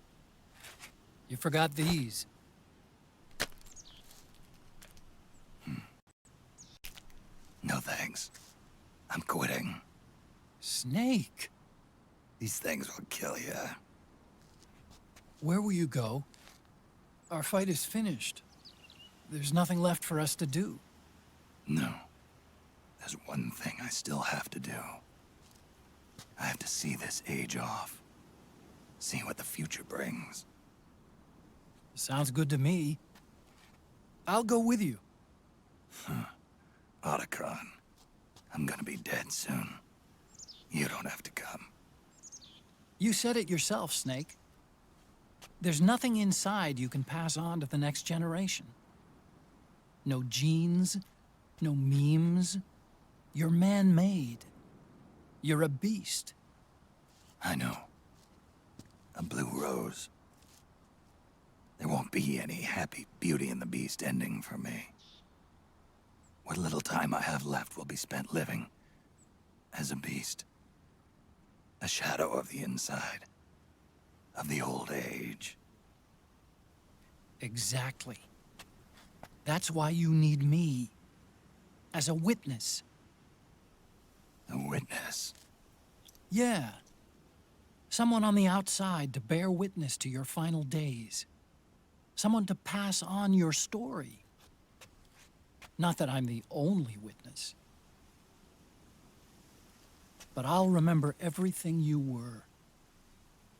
You forgot these. No thanks. I'm quitting. Snake, These things will kill you. where will you go? Our fight is finished. There's nothing left for us to do. No. There's one thing I still have to do. I have to see this age off. See what the future brings. Sounds good to me. I'll go with you. Otacon, I'm gonna be dead soon. You don't have to come. You said it yourself, Snake. There's nothing inside you can pass on to the next generation. No genes, no memes. You're man-made. You're a beast. I know. A blue rose. There won't be any happy Beauty and the Beast ending for me. What little time I have left will be spent living as a beast. A shadow of the inside. Of the old age. Exactly. That's why you need me. As a witness. A witness? Yeah. Someone on the outside to bear witness to your final days. Someone to pass on your story. Not that I'm the only witness. But I'll remember everything you were.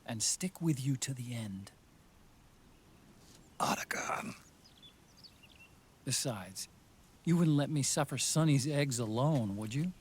And stick with you to the end. Otacon. Besides, you wouldn't let me suffer Sonny's eggs alone, would you?